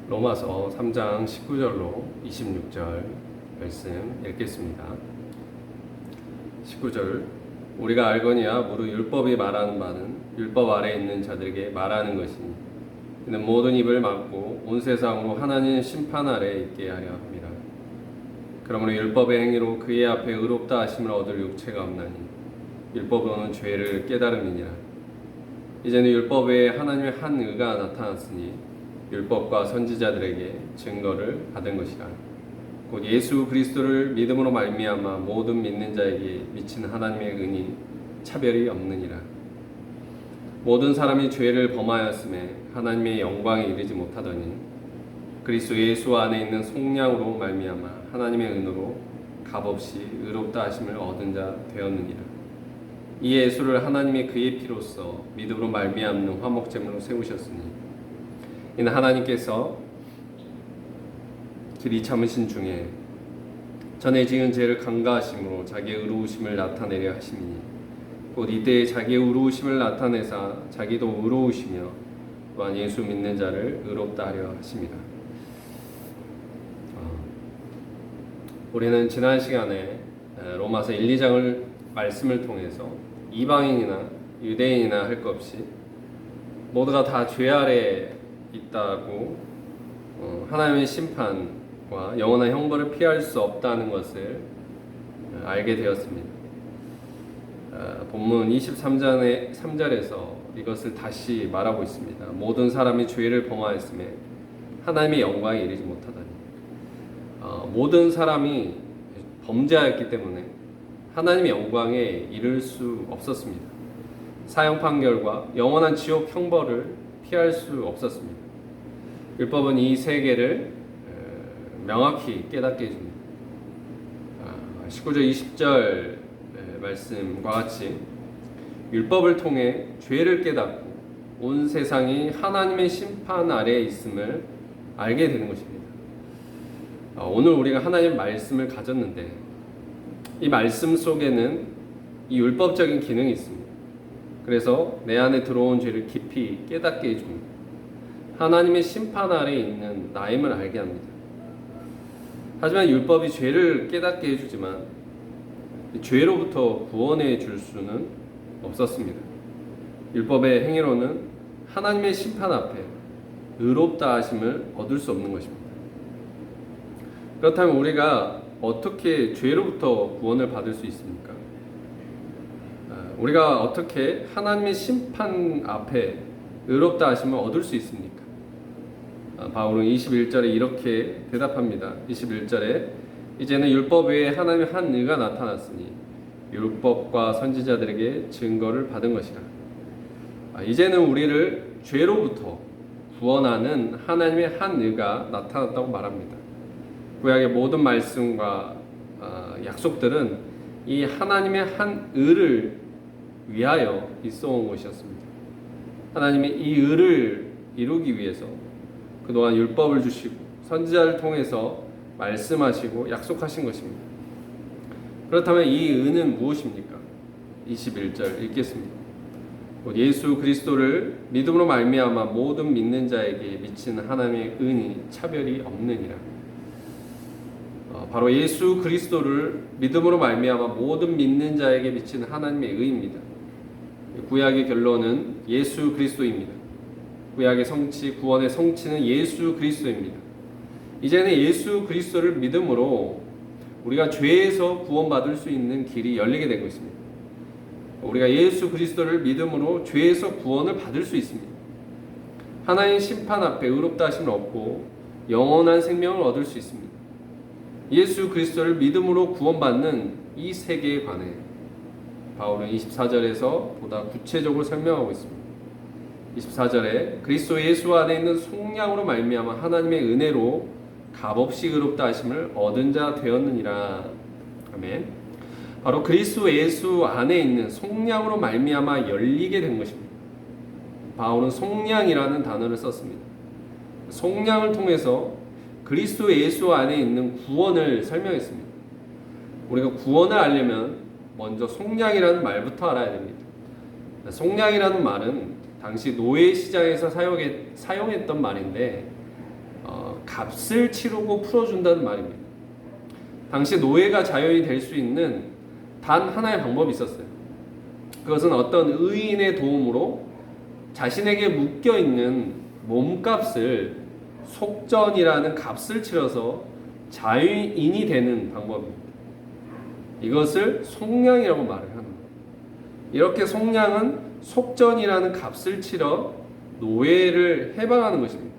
로마서 3장 19절로 26절 말씀 읽겠습니다. 19절 우리가 알거니와 무릇 율법이 말하는 바는 율법 아래에 있는 자들에게 말하는 것이니 이는 모든 입을 막고 온 세상으로 하나님 심판 아래에 있게 하려 합니다. 그러므로 율법의 행위로 그의 앞에 의롭다 하심을 얻을 육체가 없나니 율법으로는 죄를 깨달음이니라. 이제는 율법 외에 하나님의 한 의가 나타났으니 율법과 선지자들에게 증거를 받은 것이라. 곧 예수 그리스도를 믿음으로 말미암아 모든 믿는 자에게 미친 하나님의 은이 차별이 없느니라. 모든 사람이 죄를 범하였음에 하나님의 영광에 이르지 못하더니 그리스도 예수 안에 있는 속량으로 말미암아 하나님의 은으로 값없이 의롭다 하심을 얻은 자 되었느니라. 이 예수를 하나님의 그의 피로써 믿음으로 말미암는 화목제물로 세우셨으니 이는 하나님께서 길이 참으신 중에 전에 지은 죄를 간과하심으로 자기의 의로우심을 나타내려 하심이니 곧 이때에 자기의 의로우심을 나타내사 자기도 의로우시며 또한 예수 믿는 자를 의롭다 하려 하심이라. 우리는 지난 시간에 로마서 1, 2장을 말씀을 통해서 이방인이나 유대인이나 할 것 없이 모두가 다 죄 아래 있다고 하나님의 심판과 영원한 형벌을 피할 수 없다는 것을 알게 되었습니다. 본문 23장의 3절에서 이것을 다시 말하고 있습니다. 모든 사람이 죄를 범하였음에 하나님의 영광에 이르지 못하다니. 모든 사람이 범죄하였기 때문에 하나님의 영광에 이를 수 없었습니다. 사형 판결과 영원한 지옥 형벌을 피할 수 없었습니다. 율법은 이 세계를 명확히 깨닫게 해줍니다. 19절 20절 말씀과 같이 율법을 통해 죄를 깨닫고 온 세상이 하나님의 심판 아래에 있음을 알게 되는 것입니다. 오늘 우리가 하나님의 말씀을 가졌는데 이 말씀 속에는 이 율법적인 기능이 있습니다. 그래서 내 안에 들어온 죄를 깊이 깨닫게 해줍니다. 하나님의 심판 아래에 있는 나임을 알게 합니다. 하지만 율법이 죄를 깨닫게 해주지만 죄로부터 구원해 줄 수는 없었습니다. 율법의 행위로는 하나님의 심판 앞에 의롭다 하심을 얻을 수 없는 것입니다. 그렇다면 우리가 어떻게 죄로부터 구원을 받을 수 있습니까? 우리가 어떻게 하나님의 심판 앞에 의롭다 하심을 얻을 수 있습니까? 바울은 21절에 이렇게 대답합니다. 21절에 이제는 율법 외에 하나님의 한 의가 나타났으니 율법과 선지자들에게 증거를 받은 것이라. 이제는 우리를 죄로부터 구원하는 하나님의 한 의가 나타났다고 말합니다. 구약의 모든 말씀과 약속들은 이 하나님의 한 의를 위하여 있어온 것이었습니다. 하나님이 이 의를 이루기 위해서 그동안 율법을 주시고 선지자를 통해서 말씀하시고 약속하신 것입니다. 그렇다면 이 의는 무엇입니까? 21절 읽겠습니다. 예수 그리스도를 믿음으로 말미암아 모든 믿는 자에게 미친 하나님의 은이 차별이 없느니라. 바로 예수 그리스도를 믿음으로 말미암아 모든 믿는 자에게 미친 하나님의 의입니다. 구약의 결론은 예수 그리스도입니다. 구약의 성취, 구원의 성취는 예수 그리스도입니다. 이제는 예수 그리스도를 믿음으로 우리가 죄에서 구원받을 수 있는 길이 열리게 된 것입니다. 우리가 예수 그리스도를 믿음으로 죄에서 구원을 받을 수 있습니다. 하나님 심판 앞에 의롭다 하심을 얻고 영원한 생명을 얻을 수 있습니다. 예수 그리스도를 믿음으로 구원받는 이 세계에 관해 바울은 24절에서 보다 구체적으로 설명하고 있습니다. 24절에 그리스도 예수 안에 있는 속량으로 말미암아 하나님의 은혜로 값없이 의롭다 하심을 얻은 자 되었느니라. 아멘. 바로 그리스도 예수 안에 있는 속량으로 말미암아 열리게 된 것입니다. 바울은 속량이라는 단어를 썼습니다. 속량을 통해서 그리스도 예수 안에 있는 구원을 설명했습니다. 우리가 구원을 알려면 먼저 속량이라는 말부터 알아야 됩니다. 속량이라는 말은 당시 노예 시장에서 사용했던 말인데 값을 치르고 풀어준다는 말입니다. 당시 노예가 자유인이 될 수 있는 단 하나의 방법이 있었어요. 그것은 어떤 의인의 도움으로 자신에게 묶여있는 몸값을 속전이라는 값을 치러서 자유인이 되는 방법입니다. 이것을 속량이라고 말을 하는 거예요. 이렇게 속량은 속전이라는 값을 치러 노예를 해방하는 것입니다.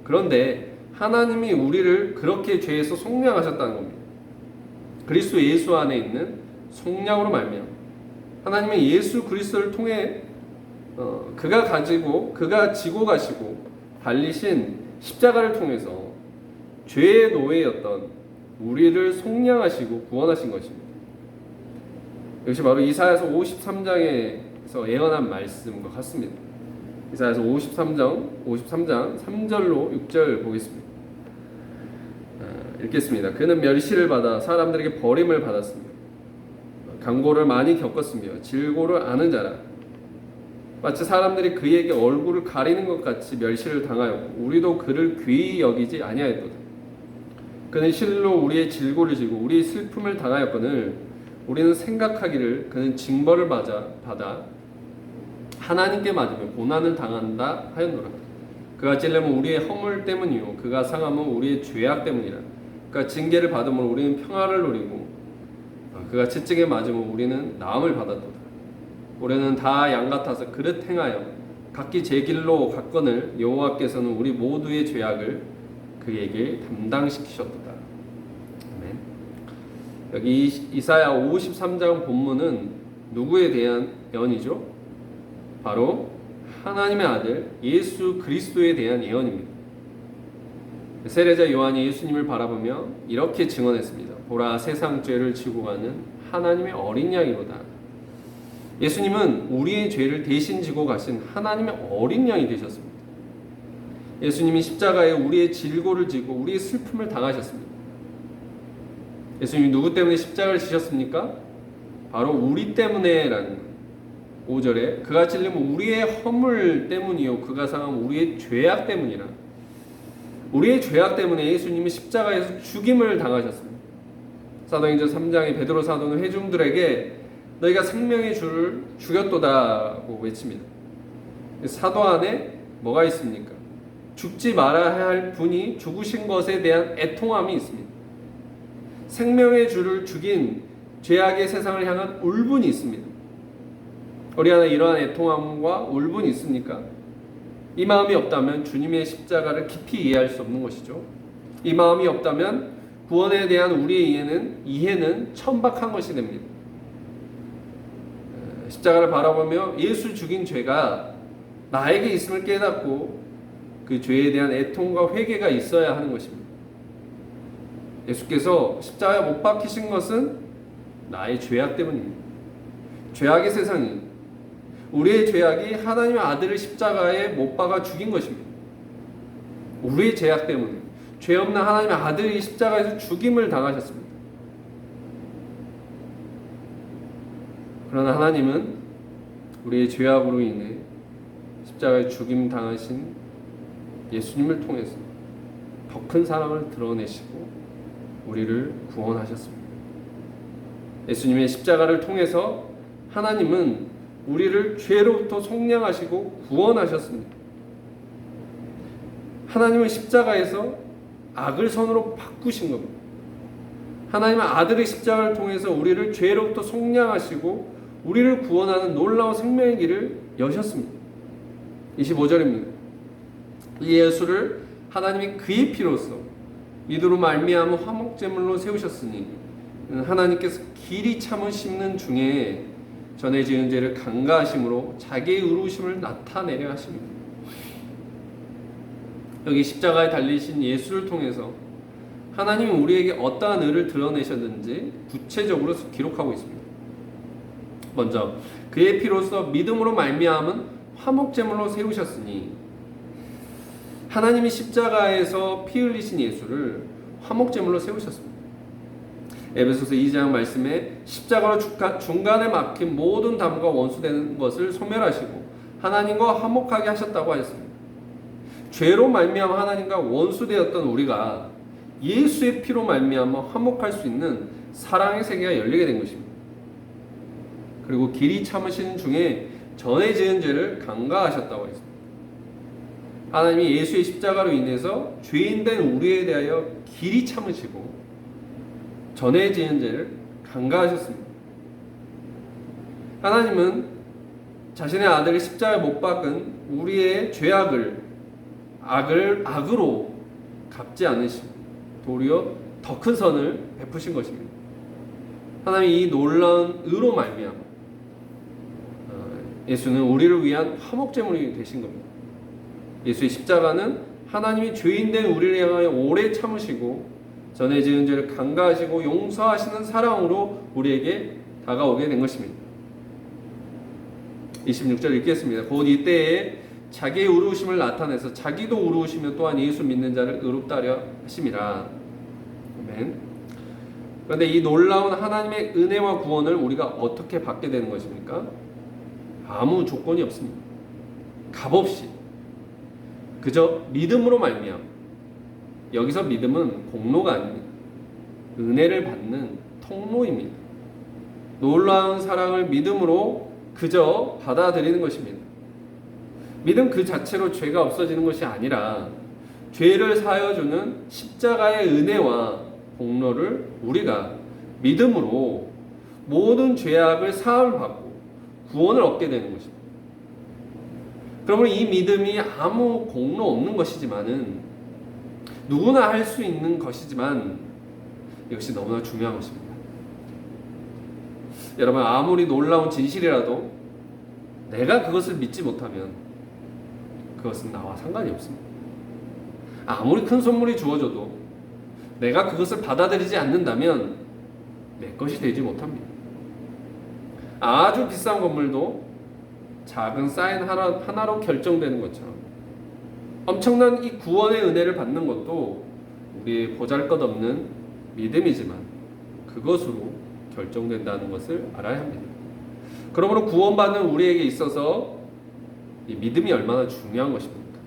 그런데 하나님이 우리를 그렇게 죄에서 속량하셨다는 겁니다. 그리스도 예수 안에 있는 속량으로 말미암아 하나님은 예수 그리스도를 통해 그가 지고 가시고 달리신 십자가를 통해서 죄의 노예였던 우리를 속량하시고 구원하신 것입니다. 이것이 바로 이사야서 53장에서 예언한 말씀과 같습니다. 이사야서 53장 3절로 6절 보겠습니다. 읽겠습니다. 그는 멸시를 받아 사람들에게 버림을 받았으며 강고를 많이 겪었으며 질고를 아는 자라. 마치 사람들이 그에게 얼굴을 가리는 것 같이 멸시를 당하였고 우리도 그를 귀히 여기지 아니하였도다. 그는 실로 우리의 질고를 지고 우리의 슬픔을 당하였거늘 우리는 생각하기를 그는 징벌을 받아 하나님께 맞으며 고난을 당한다 하였노라. 그가 찔림은 우리의 허물 때문이요 그가 상함은 우리의 죄악 때문이라. 그가 징계를 받음으로 우리는 평화를 누리고 그가 채찍에 맞으면 우리는 나음을 받았도다. 우리는 다 양 같아서 그릇 행하여 각기 제 길로 갔거늘 여호와께서는 우리 모두의 죄악을 그에게 담당시키셨도다. 아멘. 여기 이사야 53장 본문은 누구에 대한 예언이죠? 바로 하나님의 아들 예수 그리스도에 대한 예언입니다. 세례자 요한이 예수님을 바라보며 이렇게 증언했습니다. 보라, 세상 죄를 지고 가는 하나님의 어린 양이로다. 예수님은 우리의 죄를 대신 지고 가신 하나님의 어린 양이 되셨습니다. 예수님이 십자가에 우리의 질고를 지고 우리의 슬픔을 당하셨습니다. 예수님이 누구 때문에 십자가를 지셨습니까? 바로 우리 때문에라는 5절에 그가 찔림은 우리의 허물 때문이요 그가 상함은 우리의 죄악 때문이라. 우리의 죄악 때문에 예수님은 십자가에서 죽임을 당하셨습니다. 사도행전 3장에 베드로 사도는 회중들에게 너희가 생명의 주를 죽였도다고 외칩니다. 사도 안에 뭐가 있습니까? 죽지 말아야 할 분이 죽으신 것에 대한 애통함이 있습니다. 생명의 주를 죽인 죄악의 세상을 향한 울분이 있습니다. 우리 안에 이러한 애통함과 울분이 있습니까? 이 마음이 없다면 주님의 십자가를 깊이 이해할 수 없는 것이죠. 이 마음이 없다면 구원에 대한 우리의 이해는 천박한 것이 됩니다. 십자가를 바라보며 예수 죽인 죄가 나에게 있음을 깨닫고 그 죄에 대한 애통과 회개가 있어야 하는 것입니다. 예수께서 십자가에 못 박히신 것은 나의 죄악 때문입니다. 죄악의 세상이 우리의 죄악이 하나님의 아들을 십자가에 못 박아 죽인 것입니다. 우리의 죄악 때문에 죄 없는 하나님의 아들이 십자가에서 죽임을 당하셨습니다. 그러나 하나님은 우리의 죄악으로 인해 십자가에 죽임 당하신 예수님을 통해서 더 큰 사랑을 드러내시고 우리를 구원하셨습니다. 예수님의 십자가를 통해서 하나님은 우리를 죄로부터 속량하시고 구원하셨습니다. 하나님은 십자가에서 악을 선으로 바꾸신 겁니다. 하나님은 아들의 십자가를 통해서 우리를 죄로부터 속량하시고 우리를 구원하는 놀라운 생명의 길을 여셨습니다. 25절입니다. 이 예수를 하나님이 그의 피로써 믿음으로 말미암은 화목제물로 세우셨으니 하나님께서 길이 참으시는 중에 전에 지은 죄를 간과하심으로 자기의 의로우심을 나타내려 하십니다. 여기 십자가에 달리신 예수를 통해서 하나님은 우리에게 어떠한 의를 드러내셨는지 구체적으로 기록하고 있습니다. 먼저 그의 피로써 믿음으로 말미암은 화목제물로 세우셨으니 하나님이 십자가에서 피 흘리신 예수를 화목제물로 세우셨습니다. 에베소서 2장 말씀에 십자가로 중간에 막힌 모든 담과 원수되는 것을 소멸하시고 하나님과 화목하게 하셨다고 하였습니다. 죄로 말미암아 하나님과 원수되었던 우리가 예수의 피로 말미암아 화목할 수 있는 사랑의 세계가 열리게 된 것입니다. 그리고 길이 참으시는 중에 전에 지은 죄를 간과하셨다고 했습니다. 하나님이 예수의 십자가로 인해서 죄인된 우리에 대하여 길이 참으시고 전에 지은 죄를 간과하셨습니다. 하나님은 자신의 아들을 십자가에 못 박은 우리의 악으로 갚지 않으시고 도리어 더 큰 선을 베푸신 것입니다. 하나님이 이 놀라운 의로 말미암아 예수는 우리를 위한 화목제물이 되신 겁니다. 예수의 십자가는 하나님이 죄인된 우리를 향하여 오래 참으시고 전에 지은 죄를 간과하시고 용서하시는 사랑으로 우리에게 다가오게 된 것입니다. 26절 읽겠습니다. 곧 이때에 자기의 의로우심을 나타내서 자기도 의로우시며 또한 예수 믿는 자를 의롭다 하려 하심이라. 아멘. 그런데 이 놀라운 하나님의 은혜와 구원을 우리가 어떻게 받게 되는 것입니까? 아무 조건이 없습니다. 값없이 그저 믿음으로 말미암아. 여기서 믿음은 공로가 아닙니다. 은혜를 받는 통로입니다. 놀라운 사랑을 믿음으로 그저 받아들이는 것입니다. 믿음 그 자체로 죄가 없어지는 것이 아니라 죄를 사여주는 십자가의 은혜와 공로를 우리가 믿음으로 모든 죄악을 사함을 받고 구원을 얻게 되는 것입니다. 그러면 이 믿음이 아무 공로 없는 것이지만은 누구나 할 수 있는 것이지만 이것이 너무나 중요한 것입니다. 여러분, 아무리 놀라운 진실이라도 내가 그것을 믿지 못하면 그것은 나와 상관이 없습니다. 아무리 큰 선물이 주어져도 내가 그것을 받아들이지 않는다면 내 것이 되지 못합니다. 아주 비싼 건물도 작은 사인 하나로 결정되는 것처럼 엄청난 이 구원의 은혜를 받는 것도 우리의 보잘것없는 믿음이지만 그것으로 결정된다는 것을 알아야 합니다. 그러므로 구원받는 우리에게 있어서 이 믿음이 얼마나 중요한 것입니까?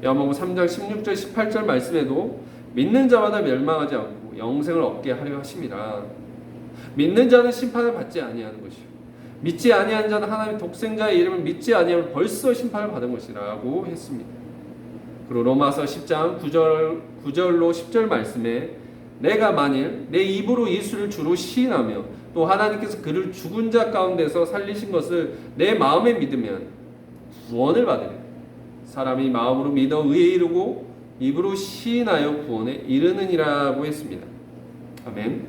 야고보서 3장 16절 18절 말씀에도 믿는 자마다 멸망하지 않고 영생을 얻게 하려 하심이라. 믿는 자는 심판을 받지 아니하는 것이요 믿지 아니한 자는 하나님의 독생자의 이름을 믿지 아니하면 벌써 심판을 받은 것이라고 했습니다. 그리고 로마서 10장 9절로 10절 말씀에 내가 만일 내 입으로 예수를 주로 시인하며 또 하나님께서 그를 죽은 자 가운데서 살리신 것을 내 마음에 믿으면 구원을 받으리라. 사람이 마음으로 믿어 의에 이르고 입으로 시인하여 구원에 이르느니라고 했습니다. 아멘.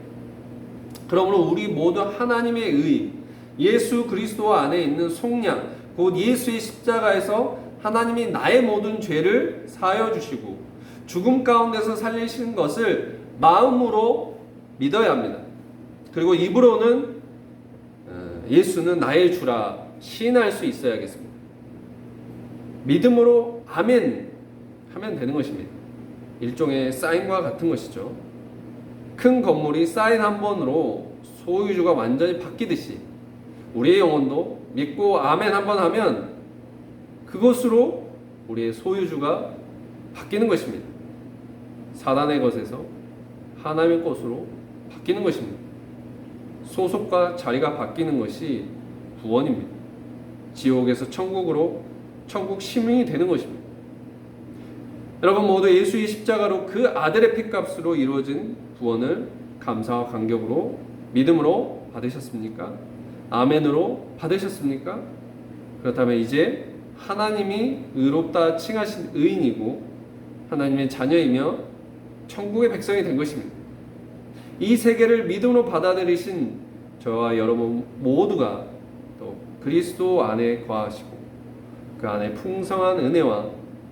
그러므로 우리 모두 하나님의 의, 예수 그리스도 안에 있는 속량, 곧 예수의 십자가에서 하나님이 나의 모든 죄를 사하여 주시고 죽음 가운데서 살리신 것을 마음으로 믿어야 합니다. 그리고 입으로는 예수는 나의 주라 시인할 수 있어야겠습니다. 믿음으로 아멘 하면 되는 것입니다. 일종의 사인과 같은 것이죠. 큰 건물이 사인 한 번으로 소유주가 완전히 바뀌듯이 우리의 영혼도 믿고 아멘 한 번 하면 그것으로 우리의 소유주가 바뀌는 것입니다. 사단의 것에서 하나님의 것으로 바뀌는 것입니다. 소속과 자리가 바뀌는 것이 구원입니다. 지옥에서 천국으로 천국 시민이 되는 것입니다. 여러분 모두 예수의 십자가로 그 아들의 피값으로 이루어진 구원을 감사와 감격으로 믿음으로 받으셨습니까? 아멘으로 받으셨습니까? 그렇다면 이제 하나님이 의롭다 칭하신 의인이고 하나님의 자녀이며 천국의 백성이 된 것입니다. 이 세계를 믿음으로 받아들이신 저와 여러분 모두가 또 그리스도 안에 거하시고 그 안에 풍성한 은혜와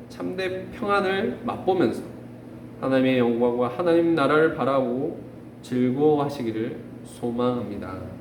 참된 평안을 맛보면서 하나님의 영광과 하나님 나라를 바라보고 즐거워하시기를 소망합니다.